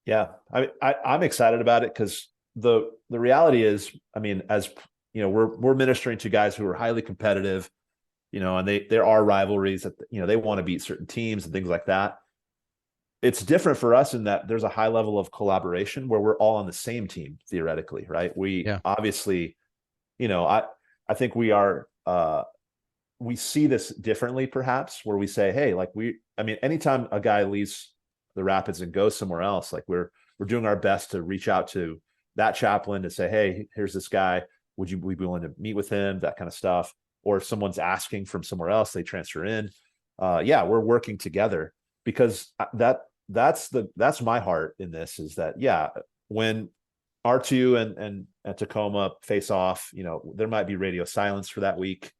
Yeah, I'm excited about it because the reality is, I mean, as we're ministering to guys who are highly competitive, and there are rivalries that they want to beat certain teams and things like that. It's different for us in that there's a high level of collaboration where we're all on the same team theoretically, right? We obviously, I think we are we see this differently perhaps, where we say, hey, like anytime a guy leaves the Rapids and goes somewhere else, like we're doing our best to reach out to that chaplain to say, hey, here's this guy, would you be willing to meet with him, that kind of stuff. Or if someone's asking from somewhere else, they transfer in. We're working together, because that's my heart in this, is that when R2 and Tacoma face off, there might be radio silence for that week.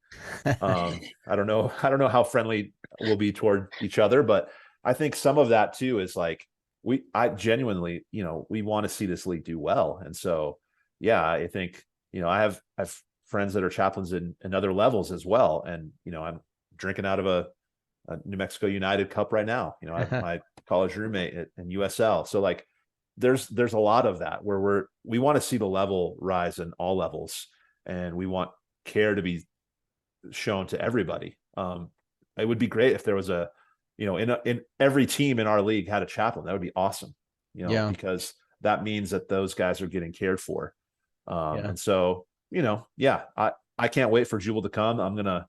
I don't know how friendly we'll be toward each other, but I think some of that too is like I genuinely, we want to see this league do well. And so I think I have friends that are chaplains in other levels as well, and I'm drinking out of a New Mexico United cup right now. I have my college roommate in USL. So like there's a lot of that where we want to see the level rise in all levels, and we want care to be shown to everybody. It would be great if there was in every team in our league had a chaplain. That would be awesome, because that means that those guys are getting cared for. And so, I can't wait for Jubal to come. I'm gonna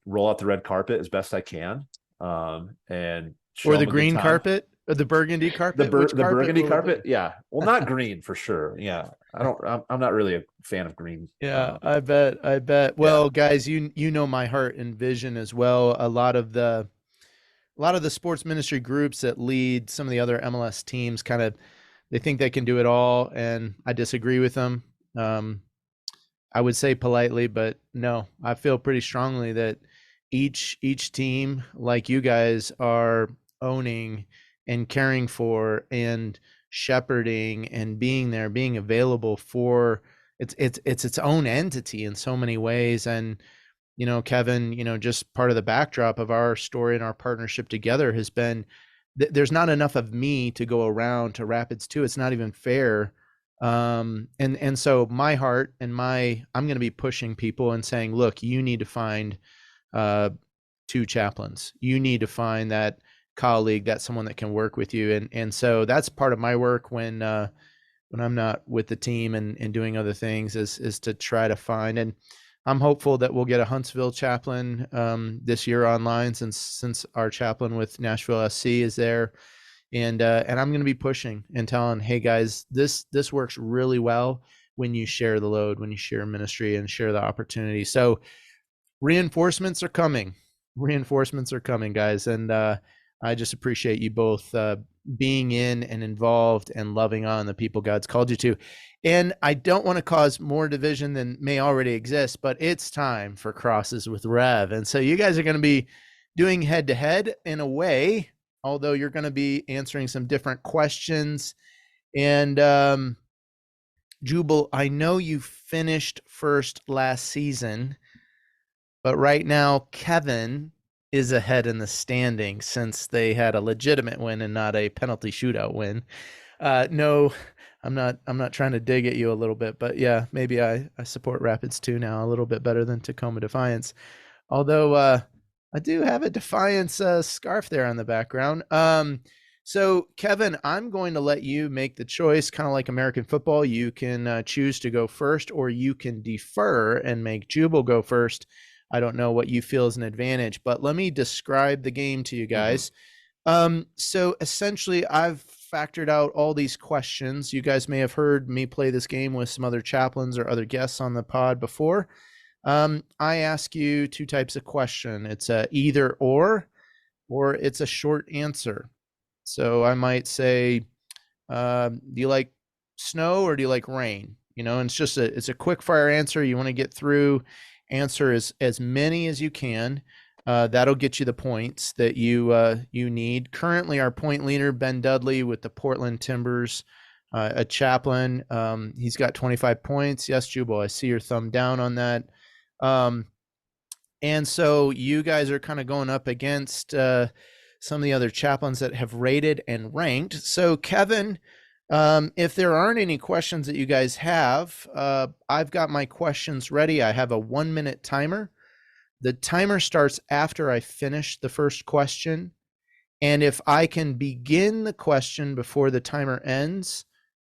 roll out the red carpet as best I can, and or the green carpet, or the burgundy carpet. The burgundy carpet, yeah. Well, not green for sure. Yeah, I'm not really a fan of green. Yeah, I bet. Well, guys, you know my heart and vision as well. A lot of the sports ministry groups that lead some of the other MLS teams they think they can do it all, and I disagree with them. I would say politely, but no, I feel pretty strongly that each team, like you guys, are owning and caring for and shepherding and being there, being available for it's its own entity in so many ways. And Kevin, just part of the backdrop of our story and our partnership together has been there's not enough of me to go around to Rapids too. It's not even fair. And so my heart and I'm going to be pushing people and saying, look, you need to find two chaplains. You need to find that colleague, that's someone that can work with you. And so that's part of my work when I'm not with the team and doing other things is to try to find, and I'm hopeful that we'll get a Huntsville chaplain this year online, since our chaplain with Nashville SC is there. And I'm going to be pushing and telling, hey guys, this works really well when you share the load, when you share ministry and share the opportunity. So reinforcements are coming, guys. And I just appreciate you both being in and involved and loving on the people God's called you to. And I don't want to cause more division than may already exist, but it's time for Crosses with Rev. And so you guys are going to be doing head-to-head in a way, although you're going to be answering some different questions. And Jubal, I know you finished first last season, but right now Kevin is ahead in the standings since they had a legitimate win and not a penalty shootout win. No, I'm not trying to dig at you a little bit, but yeah, maybe I support Rapids too now a little bit better than Tacoma Defiance. Although I do have a Defiance scarf there on the background. So, Kevin, I'm going to let you make the choice, kind of like American football. You can choose to go first, or you can defer and make Jubal go first. I don't know what you feel is an advantage, but let me describe the game to you guys. So essentially, I've factored out all these questions. You guys may have heard me play this game with some other chaplains or other guests on the pod before. I ask you two types of question. It's a either or it's a short answer. So I might say, do you like snow or do you like rain? You know, and it's a quick fire answer. You want to get through, answer as many as you can. That'll get you the points that you need. Currently, our point leader, Ben Dudley with the Portland Timbers, a chaplain. He's got 25 points. Yes, Jubal, I see your thumb down on that. And so you guys are kind of going up against some of the other chaplains that have rated and ranked. So Kevin, if there aren't any questions that you guys have, I've got my questions ready. I have a 1-minute timer. The timer starts after I finish the first question. And if I can begin the question before the timer ends,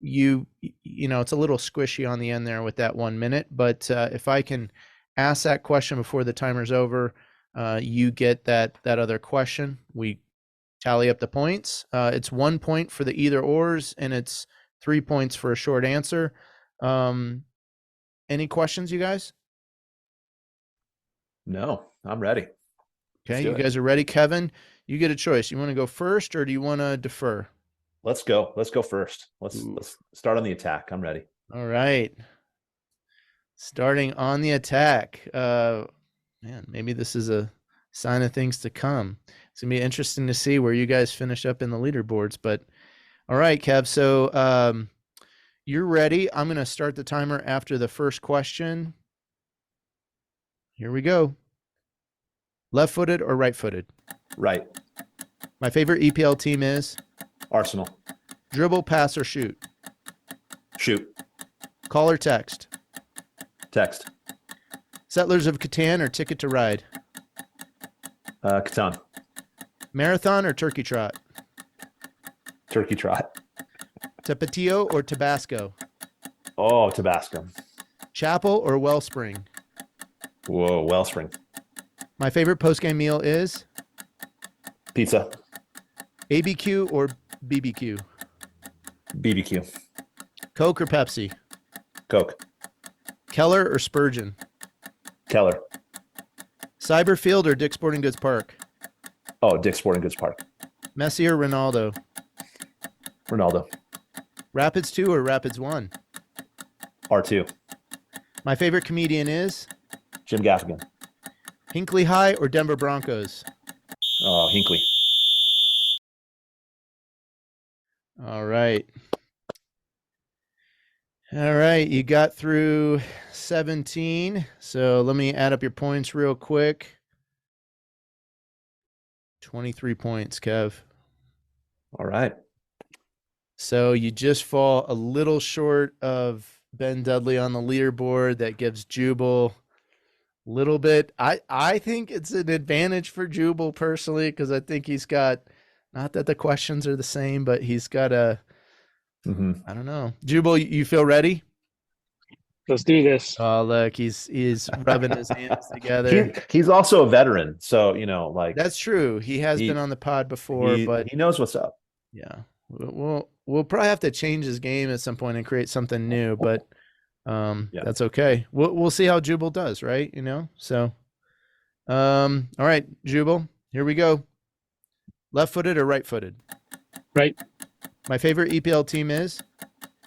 you know, it's a little squishy on the end there with that 1 minute. But if I can ask that question before the timer's over, you get that other question. We tally up the points. It's 1 point for the either ors, and it's 3 points for a short answer. Any questions, you guys? No, I'm ready. Okay, you guys are ready. Kevin, you get a choice. You want to go first, or do you want to defer? Let's go. Let's go first. Let's start on the attack. I'm ready. All right. Starting on the attack. Man, maybe this is a sign of things to come. It's going to be interesting to see where you guys finish up in the leaderboards. But all right, Kev. So you're ready. I'm going to start the timer after the first question. Here we go. Left-footed or right-footed? Right. My favorite EPL team is? Arsenal. Dribble, pass, or shoot? Shoot. Call or text? Text. Settlers of Catan or Ticket to Ride? Catan. Marathon or turkey trot? Turkey trot. Tapatio or Tabasco? Oh, Tabasco. Chapel or Wellspring? Whoa, Wellspring. My favorite postgame meal is? Pizza. ABQ or BBQ? BBQ. Coke or Pepsi? Coke. Keller or Spurgeon? Keller. Cyberfield or Dick's Sporting Goods Park? Oh, Dick's Sporting Goods Park. Messi or Ronaldo? Ronaldo. Rapids 2 or Rapids 1? R2. My favorite comedian is? Jim Gaffigan. Hinkley High or Denver Broncos? Oh, Hinkley. All right. All right, you got through 17. So let me add up your points real quick. 23 points, Kev. All right. So you just fall a little short of Ben Dudley on the leaderboard. That gives Jubal a little bit. I think it's an advantage for Jubal personally, because I think he's got, not that the questions are the same, but he's got a, I don't know. Jubal, you feel ready? Let's do this. Oh, look, he's rubbing his hands together. He's also a veteran, so you know, like that's true. He has been on the pod before, but he knows what's up. Yeah, we'll probably have to change his game at some point and create something new, but that's okay. We'll see how Jubal does, right? You know, so all right, Jubal, here we go. Left-footed or right-footed? Right. My favorite EPL team is?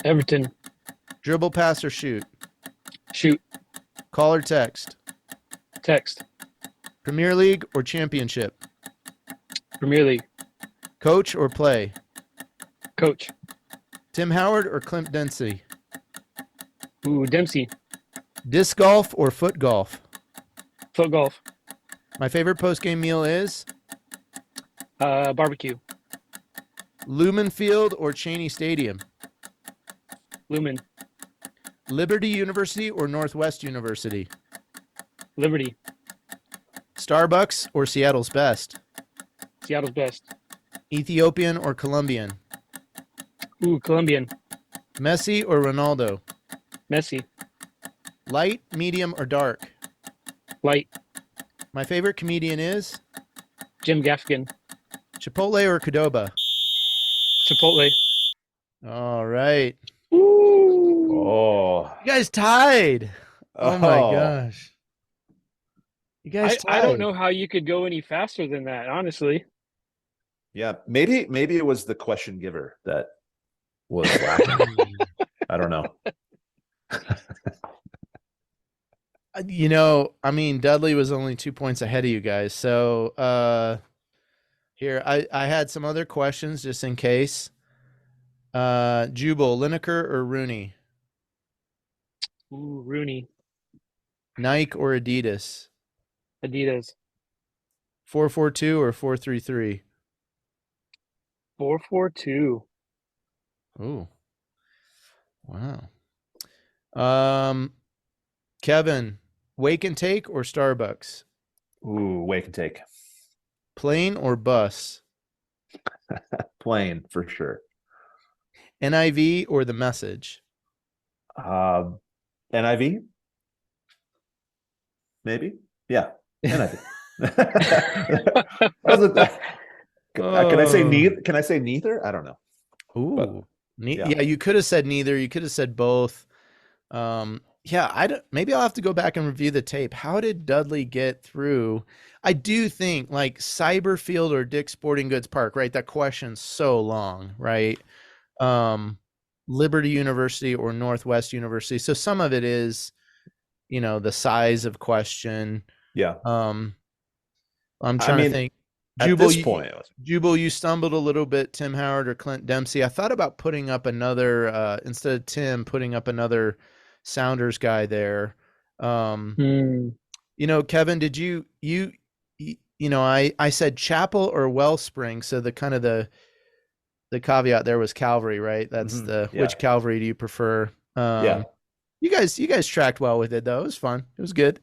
Everton. Dribble, pass, or shoot? Shoot. Call or text? Text. Premier League or Championship? Premier League. Coach or play? Coach. Tim Howard or Clint Dempsey? Ooh, Dempsey. Disc golf or foot golf? Foot golf. My favorite post-game meal is? Barbecue. Lumen Field or Cheney Stadium? Lumen. Liberty University or Northwest University? Liberty. Starbucks or Seattle's Best? Seattle's Best. Ethiopian or Colombian? Ooh, Colombian. Messi or Ronaldo? Messi. Light, medium, or dark? Light. My favorite comedian is Jim Gaffigan. Chipotle or Qdoba? Chipotle. All right. Ooh. Oh, You guys tied. Oh my gosh. You guys tied. I don't know how you could go any faster than that, honestly. Yeah, maybe it was the question giver that was lacking. I don't know. I mean, Dudley was only 2 points ahead of you guys. So here, I had some other questions just in case. Jubal, Lineker or Rooney? Ooh, Rooney. Nike or Adidas? Adidas. 4-4-2 or 4-3-3? 4-4-2. Ooh. Wow. Kevin, Wake and Take or Starbucks? Ooh, wake and take. Plane or bus? Plane for sure. NIV or The Message? NIV? Maybe. Yeah. NIV. Can I say neither? Can I say neither? I don't know. Ooh. Yeah, you could have said neither. You could have said both. Maybe I'll have to go back and review the tape. How did Dudley get through? I do think like Cyberfield or Dick's Sporting Goods Park, right? That question's so long, right? Liberty University or Northwest University. So some of it is, the size of question. Yeah. I'm trying to think. Jubal, Jubal, you stumbled a little bit. Tim Howard or Clint Dempsey. I thought about putting up another instead of Tim, putting up another Sounders guy there. Kevin, did I said Chapel or Wellspring, so the kind of the caveat there was Calvary, right? That's which Calvary do you prefer? You guys tracked well with it though. It was fun. It was good.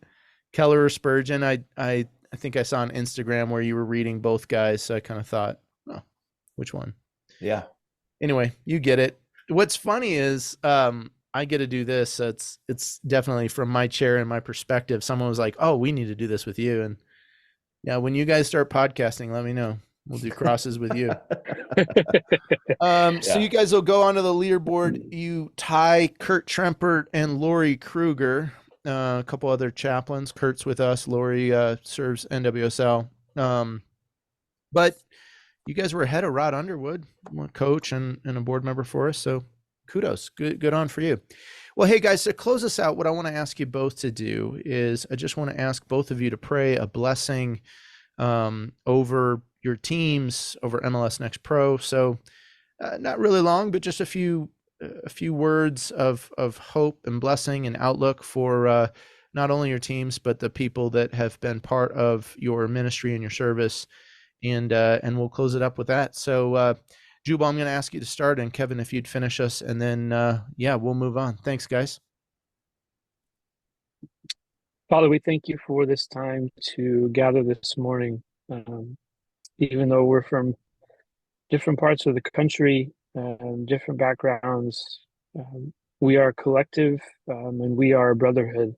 Keller or Spurgeon. I think I saw on Instagram where you were reading both guys, so I kind of thought, oh, which one? Yeah. Anyway, you get it. What's funny is I get to do this, so it's definitely from my chair and my perspective. Someone was like, "Oh, we need to do this with you," and yeah, when you guys start podcasting, let me know. We'll do crosses with you. So you guys will go onto the leaderboard. You tie Kurt Trempert and Lori Kruger. A couple other chaplains. Kurt's with us. Lori serves NWSL. But you guys were ahead of Rod Underwood, coach and a board member for us. So kudos. Good on for you. Well, hey guys, to close us out, what I want to ask you both to do is I just want to ask both of you to pray a blessing over your teams, over MLS Next Pro. So not really long, but just a few words of hope and blessing and outlook for not only your teams, but the people that have been part of your ministry and your service. And we'll close it up with that. So Jubal, I'm going to ask you to start, and Kevin, if you'd finish us, and then we'll move on. Thanks, guys. Father, we thank you for this time to gather this morning. Even though we're from different parts of the country, different backgrounds, we are a collective, and we are a brotherhood.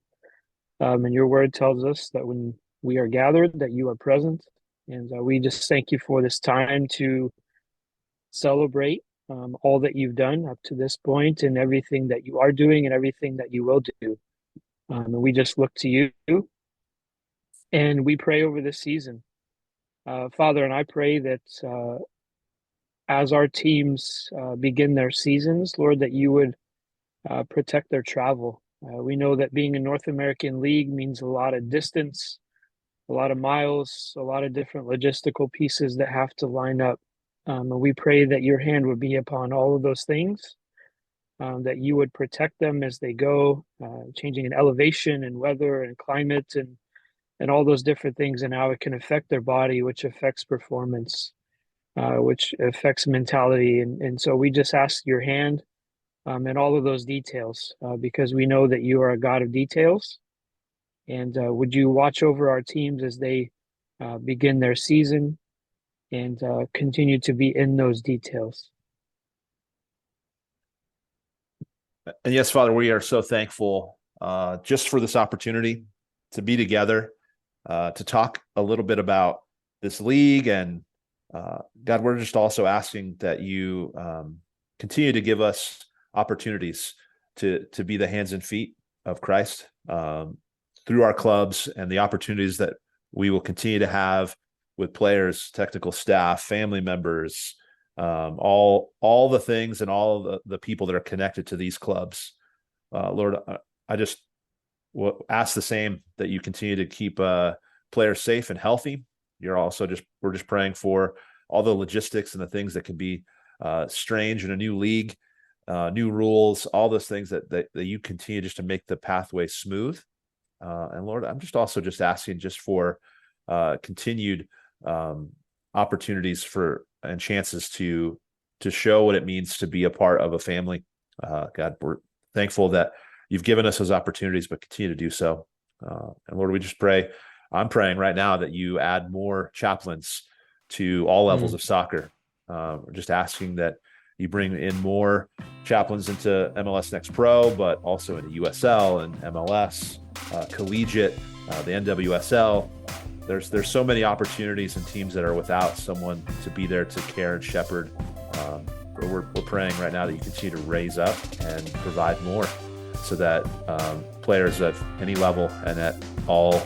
And your word tells us that when we are gathered, that you are present. And we just thank you for this time to celebrate all that you've done up to this point and everything that you are doing and everything that you will do. And we just look to you and we pray over this season. Father, and I pray that as our teams begin their seasons, Lord, that you would protect their travel. We know that being a North American league means a lot of distance, a lot of miles, a lot of different logistical pieces that have to line up. And we pray that your hand would be upon all of those things, that you would protect them as they go, changing in elevation and weather and climate and all those different things, and how it can affect their body, which affects performance, which affects mentality. And so we just ask your hand and all of those details, because we know that you are a God of details. And would you watch over our teams as they begin their season? and continue to be in those details. And yes, Father, we are so thankful just for this opportunity to be together, to talk a little bit about this league. And God, we're just also asking that you continue to give us opportunities to be the hands and feet of Christ through our clubs, and the opportunities that we will continue to have with players, technical staff, family members, all the things and all the people that are connected to these clubs. Lord, I just ask the same, that you continue to keep players safe and healthy. We're just praying for all the logistics and the things that can be strange in a new league, new rules, all those things that you continue just to make the pathway smooth. And Lord, I'm just also just asking just for continued opportunities for and chances to show what it means to be a part of a family. God, we're thankful that you've given us those opportunities, but continue to do so. And Lord, we just pray. I'm praying right now that you add more chaplains to all levels of soccer. We're just asking that you bring in more chaplains into MLS Next Pro, but also into USL and MLS, collegiate, the NWSL. There's so many opportunities and teams that are without someone to be there to care and shepherd. We're praying right now that you continue to raise up and provide more, so that players of any level and at all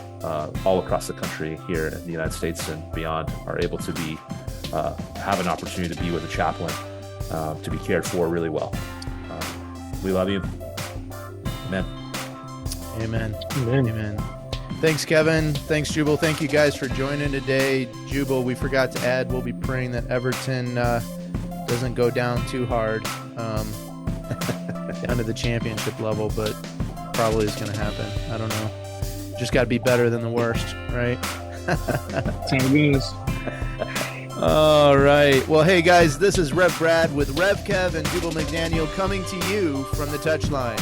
across the country here in the United States and beyond are able to be have an opportunity to be with a chaplain, to be cared for really well. We love you. Amen. Amen. Amen. Amen. Thanks, Kevin. Thanks, Jubal. Thank you guys for joining today. Jubal, we forgot to add, we'll be praying that Everton doesn't go down too hard down to the championship level, but probably is going to happen. I don't know. Just got to be better than the worst, right? That's how it goes. All right. Well, hey, guys, this is Rev Brad with Rev Kev and Jubal McDaniel coming to you from the touchline.